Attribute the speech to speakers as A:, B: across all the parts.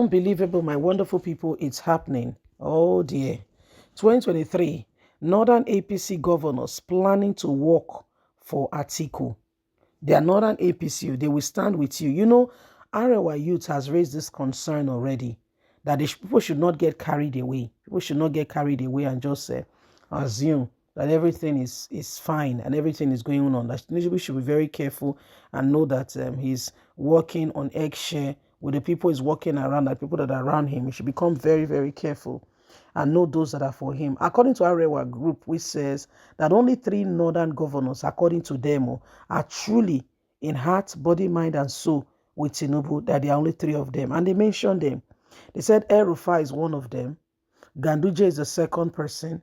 A: Unbelievable, my wonderful people, it's happening. Oh dear. 2023, Northern APC governors planning to work for Atiku. They are Northern APC, they will stand with you. You know, Arewa Youth has raised this concern already, that people should not get carried away. People should not get carried away and just assume that everything is fine and everything is going on. That we should be very careful and know that he's working on eggshell with the people he's working around, the people that are around him. He should become very, very careful and know those that are for him. According to Arewa Group, which says that only 3 northern governors, according to them, are truly in heart, body, mind, and soul with Tinubu, that there are only 3 of them. And they mentioned them. They said El Rufai is one of them, Ganduje is the second person,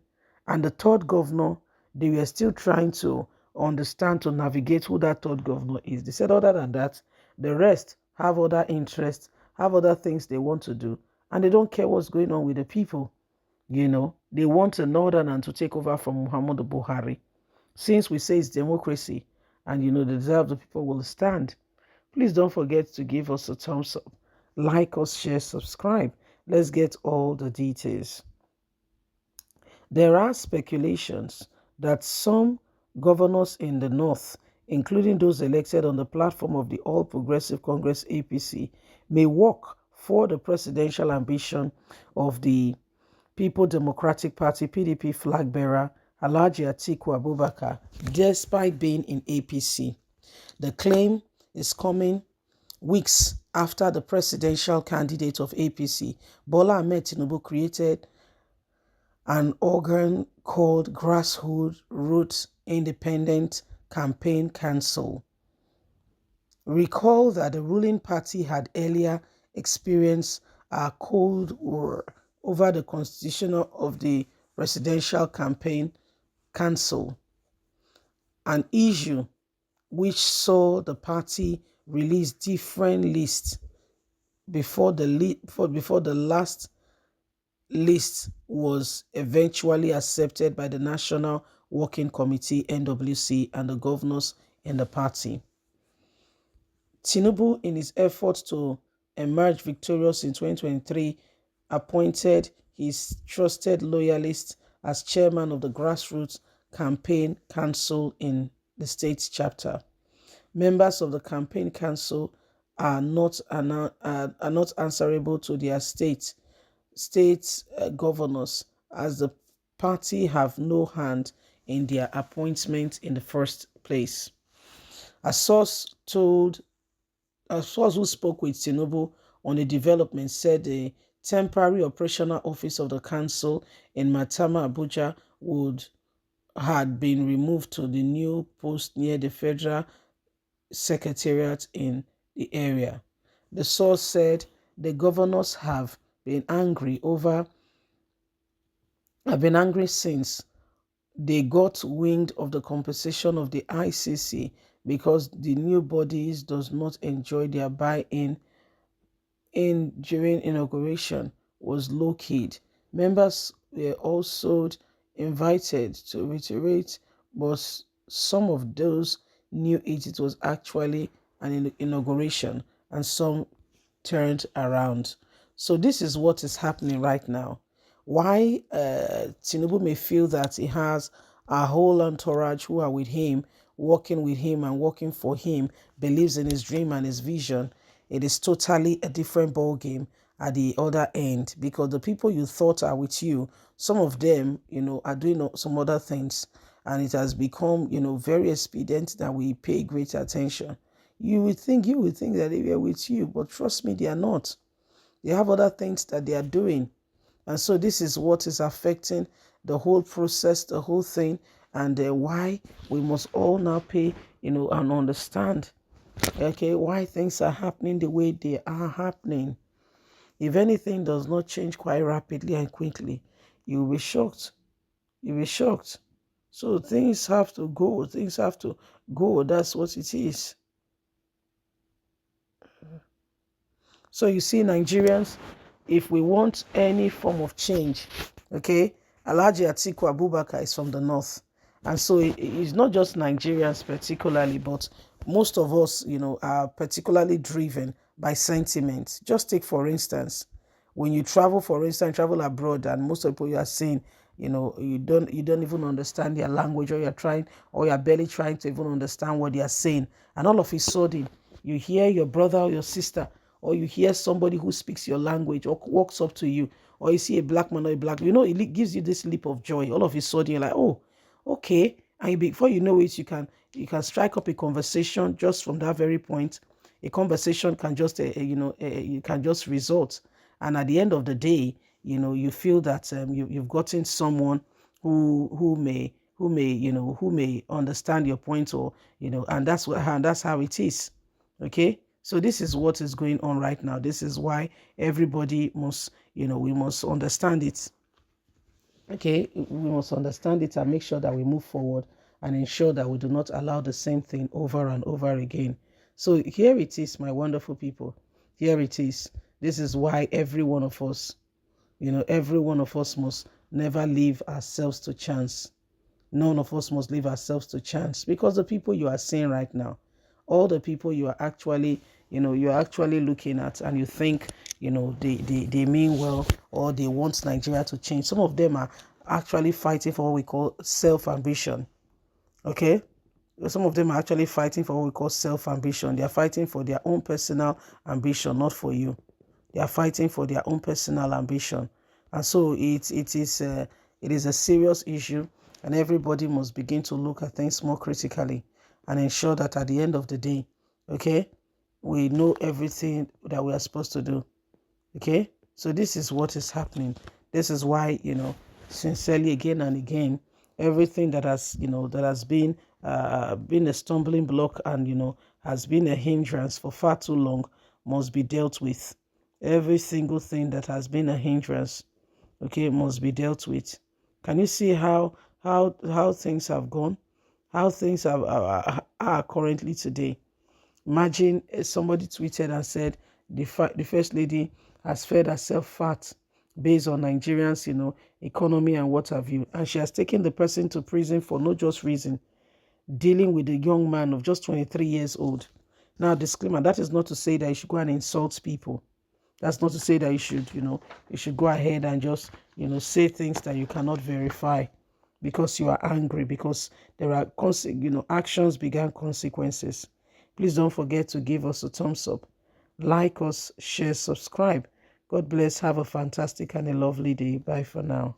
A: and the third governor, they were still trying to understand, to navigate who that third governor is. They said other than that, the rest have other interests, have other things they want to do, and they don't care what's going on with the people. You know, they want a northern to take over from Muhammadu Buhari. Since we say it's democracy, and you know, the desire of the people will stand. Please don't forget to give us a thumbs up, like us, share, subscribe. Let's get all the details. There are speculations that some governors in the north, including those elected on the platform of the All Progressive Congress APC, may work for the presidential ambition of the People Democratic Party PDP flag bearer Alhaji Atiku Abubakar, despite being in APC. The claim is coming weeks after the presidential candidate of APC, Bola Ahmed Tinubu, created an organ called Grassroots Independent Campaign Council. Recall that the ruling party had earlier experienced a Cold War over the constitution of the Presidential Campaign Council, an issue which saw the party release different lists before the last list was eventually accepted by the National Working Committee, NWC, and the governors in the party. Tinubu, in his efforts to emerge victorious in 2023, appointed his trusted loyalist as chairman of the Grassroots Campaign Council in the state chapter. Members of the campaign council are not answerable to their state governors, as the party have no hand in their appointment in the first place. A source who spoke with Tinubu on the development said the temporary operational office of the council in Matama, Abuja had been removed to the new post near the federal secretariat in the area. The source said the governors have been angry since they got wind of the compensation of the ICC, because the new bodies does not enjoy their buy-in during inauguration was low-keyed. Members were also invited to reiterate, but some of those knew it was actually an inauguration, and some turned around. So this is what is happening right now. Why Tinubu may feel that he has a whole entourage who are with him, working with him and working for him, believes in his dream and his vision, it is totally a different ball game at the other end, because the people you thought are with you, some of them, you know, are doing some other things, and it has become, you know, very expedient that we pay great attention. You would think that they were with you, but trust me, they are not. They have other things that they are doing. And so this is what is affecting the whole process, the whole thing, and why we must all now pay, you know, and understand, okay, why things are happening the way they are happening. If anything does not change quite rapidly and quickly, you will be shocked. You'll be shocked. So things have to go. Things have to go. That's what it is. So you see, Nigerians, if we want any form of change, okay, Alhaji Atiku Abubakar is from the north. And so it's not just Nigerians particularly, but most of us, you know, are particularly driven by sentiment. Just take, for instance, When you travel, for instance, travel abroad, and most of the people you are seeing, you don't even understand their language, or you're barely trying to even understand what they are saying, and all of a sudden you hear your brother or your sister, or you hear somebody who speaks your language or walks up to you, or you see a black man or a black, it gives you this leap of joy. All of a sudden you're like, oh, okay. And before you know it, you can strike up a conversation just from that very point. A conversation can just you can just result, and at the end of the day, you feel that you've gotten someone who may understand your point, or and that's how it is. Okay, so this is what is going on right now. This is why everybody must, we must understand it. Okay, we must understand it and make sure that we move forward and ensure that we do not allow the same thing over and over again. So here it is, my wonderful people. Here it is. This is why every one of us, every one of us must never leave ourselves to chance. None of us must leave ourselves to chance, because the people you are seeing right now, all the people you are actually, you're actually looking at, and you think, they mean well, or they want Nigeria to change. Some of them are actually fighting for what we call self-ambition. Okay? Some of them are actually fighting for what we call self-ambition. They are fighting for their own personal ambition, not for you. They are fighting for their own personal ambition. And so it is a serious issue, and everybody must begin to look at things more critically and ensure that at the end of the day, okay, we know everything that we are supposed to do. Okay, so this is what is happening. This is why, sincerely, again and again, everything that has been a stumbling block, and has been a hindrance for far too long, must be dealt with. Every single thing that has been a hindrance, okay, must be dealt with. Can you see how things have gone, how things are currently today? Imagine somebody tweeted and said the first lady has fed herself fat based on Nigerians, economy and what have you, and she has taken the person to prison for no just reason, dealing with a young man of just 23 years old. Now, disclaimer: that is not to say that you should go and insult people. That's not to say that you should go ahead and just, say things that you cannot verify because you are angry, because there are, actions began consequences. Please don't forget to give us a thumbs up, like us, share, subscribe. God bless. Have a fantastic and a lovely day. Bye for now.